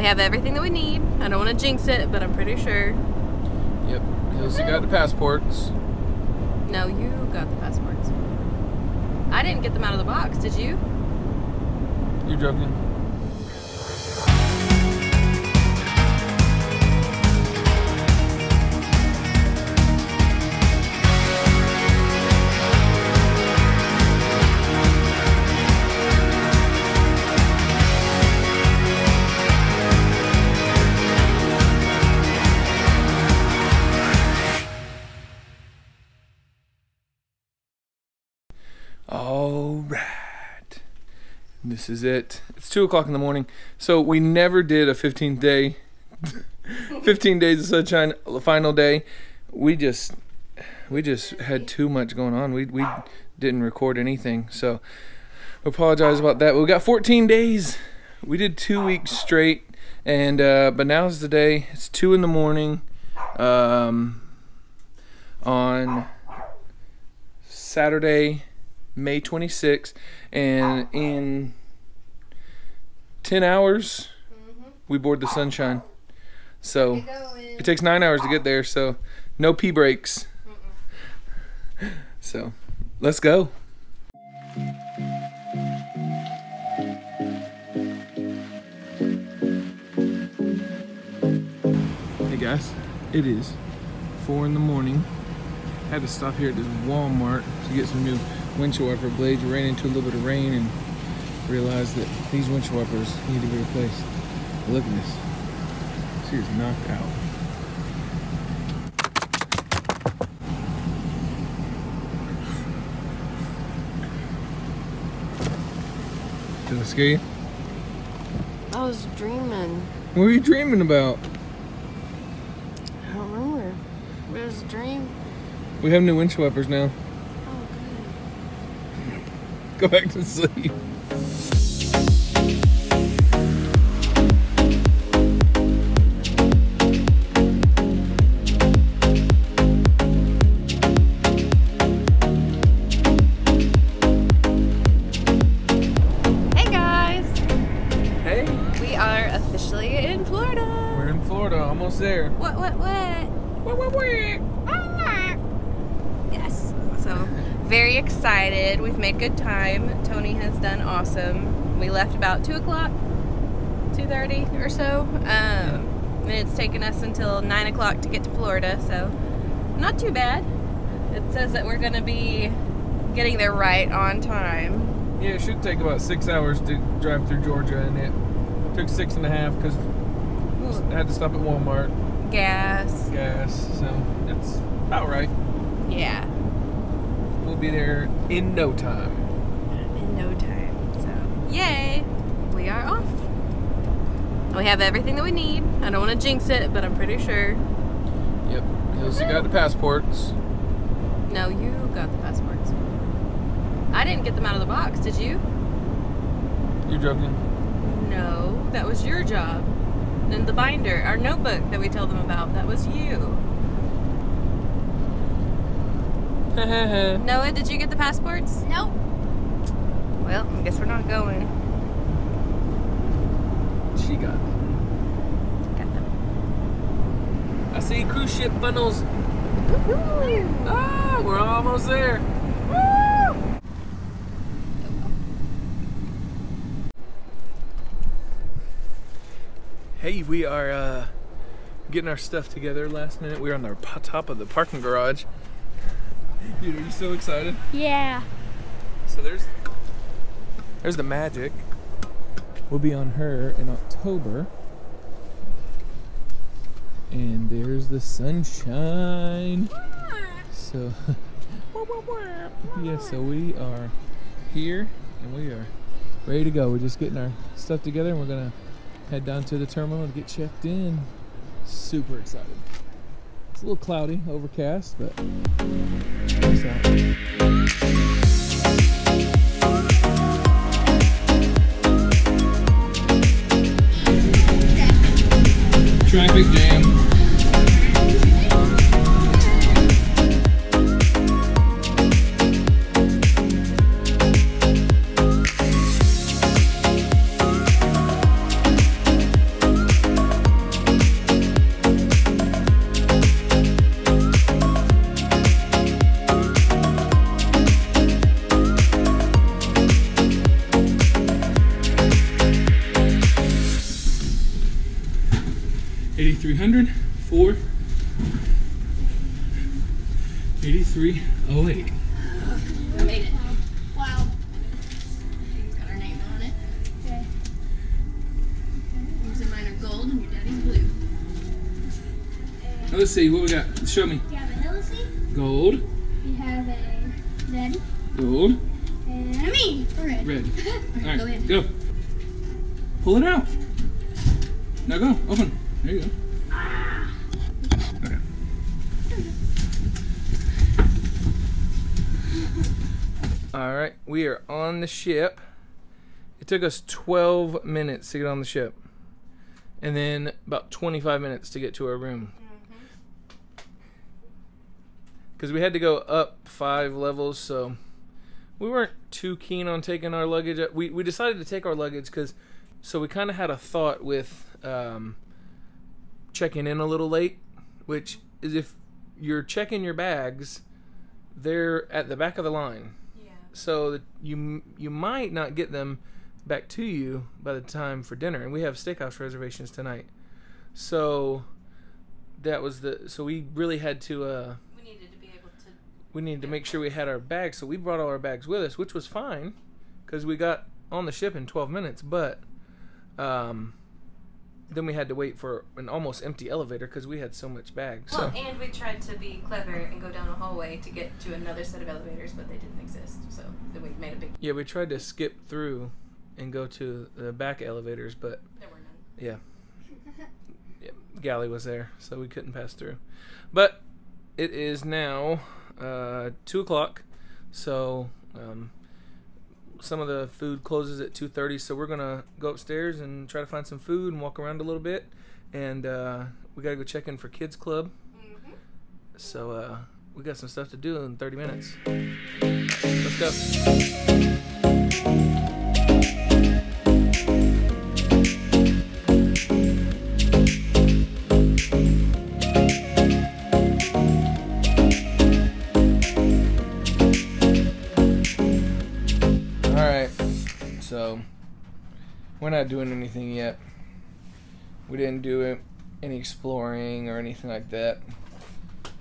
have everything that we need. I don't want to jinx it, but I'm pretty sure. Yep. Hills, you got the passports. No, you got the passports. I didn't get them out of the box, did you? You're joking. All right. This is it. It's 2 o'clock in the morning. So we never did a 15th day, 15 days of sunshine, final day. We just had too much going on. We didn't record anything. So apologize about that. But we got 14 days. We did 2 weeks straight. And but now's the day. It's 2 in the morning on Saturday, May 26th, and in 10 hours we board the Sunshine. So it takes 9 hours to get there, so no pee breaks. So let's go. Hey guys, it is 4 in the morning. Had to stop here at this Walmart to get some new windshield wiper blades. We ran into a little bit of rain and realized that these windshield wipers need to be replaced. Look at this. She is knocked out. Did I scare you? I was dreaming. What were you dreaming about? I don't remember. What was a dream? We have new windshield wipers now. Oh, good. Go back to sleep. Hey guys! Hey! We are officially in Florida. We're in Florida, almost there. What? What? Yes. So, very excited. We've made good time. Tony has done awesome. We left about 2 o'clock, 2:30 or so. And it's taken us until 9 o'clock to get to Florida, so not too bad. It says that we're going to be getting there right on time. Yeah, it should take about 6 hours to drive through Georgia, and it took 6.5 because I had to stop at Walmart. Gas. So it's about right. Yeah. We'll be there in no time. In no time. So, yay! We are off. We have everything that we need. I don't want to jinx it, but I'm pretty sure. Yep. Hills, you got the passports. No, you got the passports. I didn't get them out of the box, did you? You're joking. No, that was your job. And the binder, our notebook that we told them about, that was you. Noah, did you get the passports? Nope. Well, I guess we're not going. She got them. Got them. I see cruise ship funnels. Ah, we're almost there. Woo! Hey, we are getting our stuff together last minute. We're on the top of the parking garage. Dude, are you so excited? Yeah. So there's the Magic. We'll be on her in October. And there's the Sunshine. So, yeah, so we are here and we are ready to go. We're just getting our stuff together and we're gonna head down to the terminal to get checked in. Super excited. It's a little cloudy, overcast, but peace out. Traffic jam. 8300, 4, 8308. We made it. Wow. It's got our name on it. Okay. Yours and mine are gold and your daddy's blue. Now let's see what we got. Show me. You have a Hennessy. Gold. You have a red. Gold. And a me. Red. Red. All All right, right, go go. ahead. Pull it out. Now go. Open. There you go. Okay. All right, we are on the ship. It took us 12 minutes to get on the ship, and then about 25 minutes to get to our room. Because we had to go up 5 levels, so we weren't too keen on taking our luggage. We decided to take our luggage so we kind of had a thought with checking in a little late, which is if you're checking your bags, they're at the back of the line. Yeah. So that you might not get them back to you by the time for dinner, and we have steakhouse reservations tonight. So that was so we really had to we needed to make sure we had our bags, so we brought all our bags with us, which was fine because we got on the ship in 12 minutes, but then we had to wait for an almost empty elevator because we had so much bags. Well, and we tried to be clever and go down a hallway to get to another set of elevators, but they didn't exist, so then we made a big... Yeah, we tried to skip through and go to the back elevators, but... There were none. Yeah. Yeah, Galley was there, so we couldn't pass through. But it is now 2 o'clock, so some of the food closes at 2:30, so we're gonna go upstairs and try to find some food and walk around a little bit, and we gotta go check in for kids club. So we got some stuff to do in 30 minutes. Let's go. So we're not doing anything yet. We didn't do any exploring or anything like that.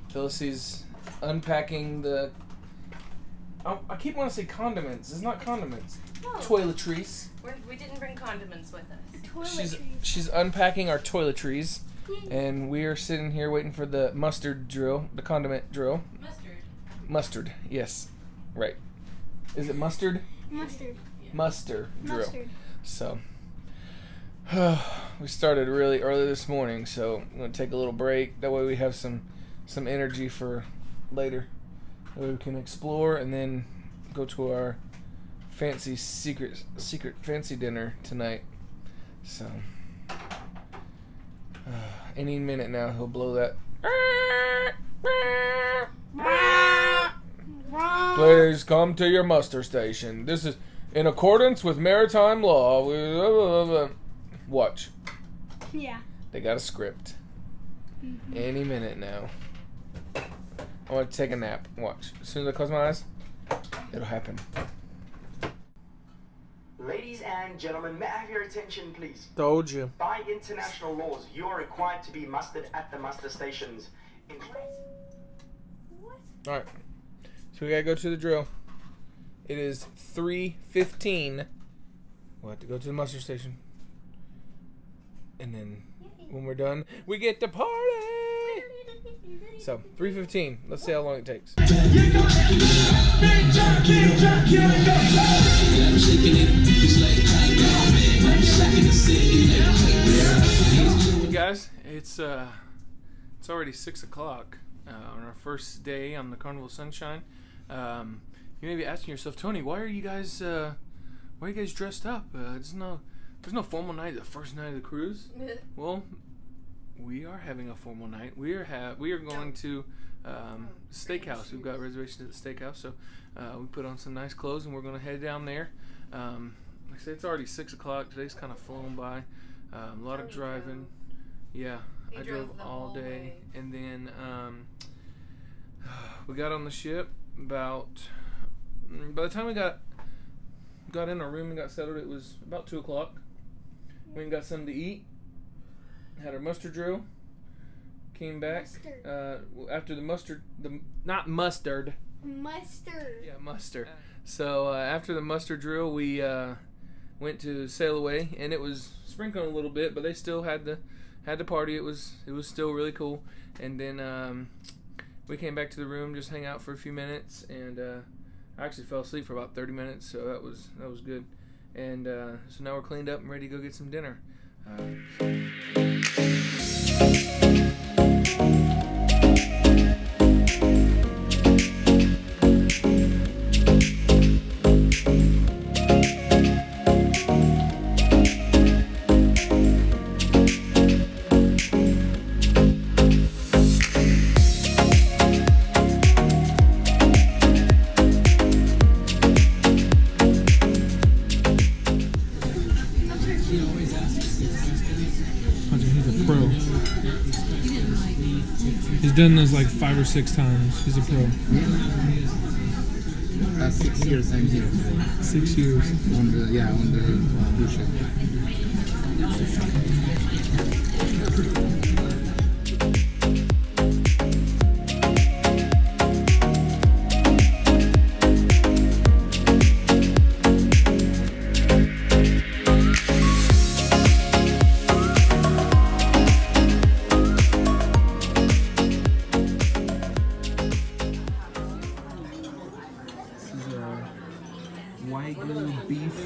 Felicity's unpacking the... I keep wanting to say condiments. It's not condiments. No. Toiletries. We didn't bring condiments with us. She's unpacking our toiletries. And we are sitting here waiting for the mustard drill, the condiment drill. Mustard, yes. Right. Is it mustard? Mustard. Mustard drill. Mustard. So we started really early this morning, so I'm gonna take a little break. That way we have some energy for later. That way we can explore and then go to our fancy secret fancy dinner tonight. So any minute now he'll blow that. Please come to your muster station. This is in accordance with maritime law. Watch. Yeah. They got a script. Any minute now. I want to take a nap. Watch. As soon as I close my eyes, it'll happen. Ladies and gentlemen, may I have your attention, please? Told you. By international laws, you are required to be mustered at the muster stations. What? Alright. So we gotta go to the drill. It is 3:15. We'll have to go to the muster station. And then when we're done, we get to party! So, 3:15. Let's see how long it takes. Hey guys, it's already 6 o'clock on our first day on the Carnival Sunshine. You may be asking yourself, Tony, why are you guys dressed up? There's no formal night the first night of the cruise. Well, we are having a formal night. We are going to steakhouse. We've got reservations at the steakhouse, so we put on some nice clothes and we're going to head down there. Like I said, it's already 6 o'clock. Today's kind of flown by. A lot of driving. Yeah, I drove all day, and then we got on the ship about. By the time we got in our room and got settled, it was about 2 o'clock. We got something to eat. Had our mustard drill. came back Mustard. after the mustard. Not mustard. Mustard. Yeah, mustard. So after the muster drill, we went to sail away, and it was sprinkling a little bit, but they still had the party. It was still really cool. And then we came back to the room, just hang out for a few minutes, and I actually fell asleep for about 30 minutes, so that was good. And so now we're cleaned up and ready to go get some dinner. He's done this like 5 or 6 times. He's a pro. 6 years I'm here. 6 years. On the cruise ship. Wagyu beef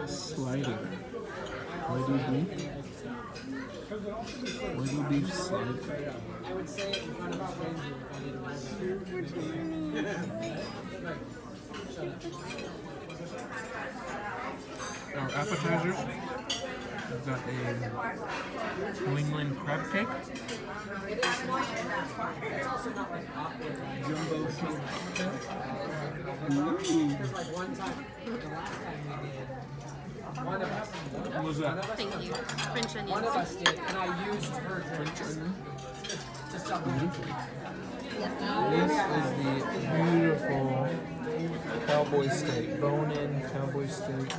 slider. Wagyu beef. Wagyu beef slider. Our appetizers. We've got a New England crab cake. Jumbo shrimp cocktail. What was that? Thank you. French onions. One of us did, and I used her French onion to supplement. This is the beautiful cowboy steak, bone-in cowboy steak.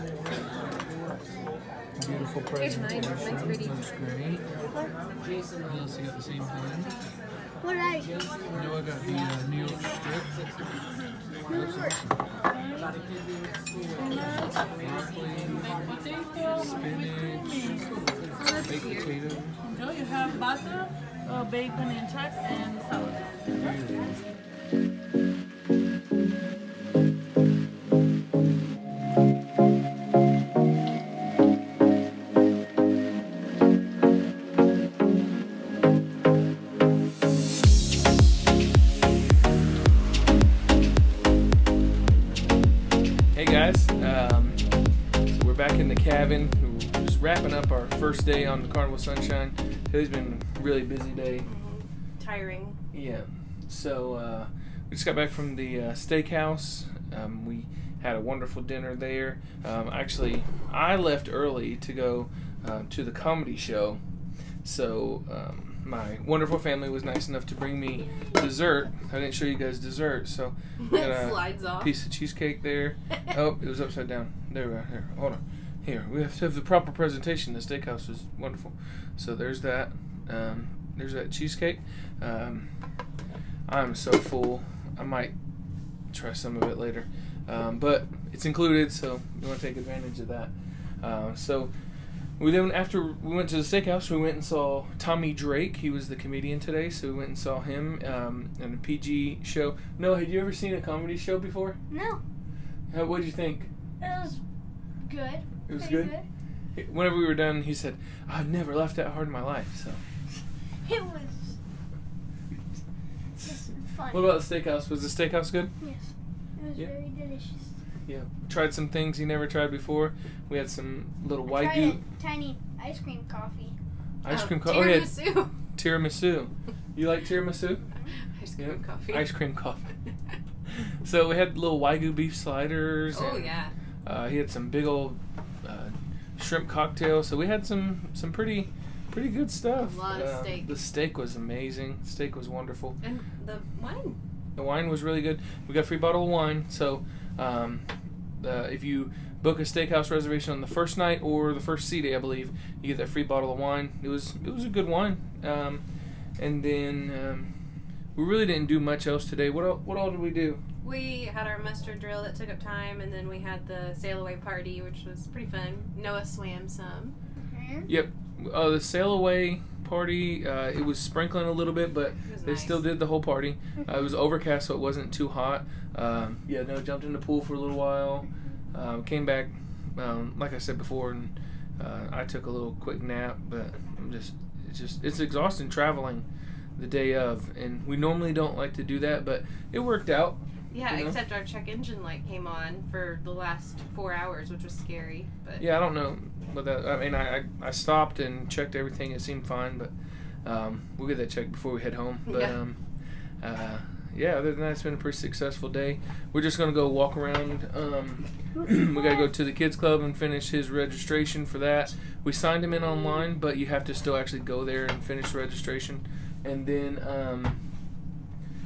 Beautiful presentation. Mine's pretty. Looks great. Who else got the same thing? What I? Noah got the New York strip. Looks awesome. Broccoli, spinach, baked potato. No, you have butter, bacon and cheese, and salad. Hey guys, so we're back in the cabin. We're just wrapping up our first day on the Carnival Sunshine. Today's been a really busy day. Tiring. Yeah. So we just got back from the steakhouse. We had a wonderful dinner there. Actually, I left early to go to the comedy show. So my wonderful family was nice enough to bring me dessert. I didn't show you guys dessert, so I got It a slides off. piece of cheesecake there. Oh, it was upside down. There we are. Here, hold on. Here, we have to have the proper presentation. The steakhouse is wonderful. So there's that. There's that cheesecake. I'm so full. I might try some of it later. But it's included, so you want to take advantage of that. So we then, after we went to the steakhouse, we went and saw Tommy Drake. He was the comedian today, so we went and saw him in a PG show. Noah, had you ever seen a comedy show before? No. What did you think? It was good. It was Pretty good? Whenever we were done, he said, "I've never laughed that hard in my life." So, It was just fun. what about the steakhouse? Was the steakhouse good? Yes. It was Yeah. very delicious. Yeah. Tried some things he never tried before. We had some little I tried Wagyu a tiny ice cream coffee. ice cream coffee. Oh, yeah, Tiramisu. tiramisu. You like tiramisu? Ice cream Yeah. coffee. Ice cream coffee. So we had little Wagyu beef sliders. Oh and, yeah. he had some big old shrimp cocktail. So we had some pretty good stuff. A lot of steak. The steak was amazing. Steak was wonderful. And the wine. The wine was really good. We got a free bottle of wine. So if you book a steakhouse reservation on the first night or the first sea day, I believe, you get that free bottle of wine. It was a good wine. And then we really didn't do much else today. What all did we do? We had our muster drill that took up time, and then we had the sail away party, which was pretty fun. Noah swam some. Yep. The sail away party, it was sprinkling a little bit, but was they nice. still did the whole party. It was overcast, so it wasn't too hot. No, jumped in the pool for a little while. Came back, like I said before, and I took a little quick nap, but it's exhausting traveling the day of, and we normally don't like to do that, but it worked out. Yeah, You know? except our check engine light came on for the last 4 hours, which was scary. But Yeah, I don't know, but I mean, I stopped and checked everything. It seemed fine, but we'll get that checked before we head home. But other than that, it's been a pretty successful day. We're just gonna go walk around. We gotta go to the kids club and finish his registration for that. We signed him in online, but you have to still actually go there and finish the registration. And then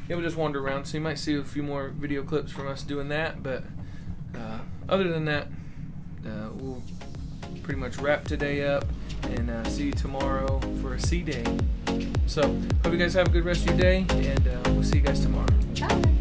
we'll just wander around. So you might see a few more video clips from us doing that. But other than that, we'll pretty much wrap today up and see you tomorrow for a sea day. So hope you guys have a good rest of your day, and we'll see you guys tomorrow. bye.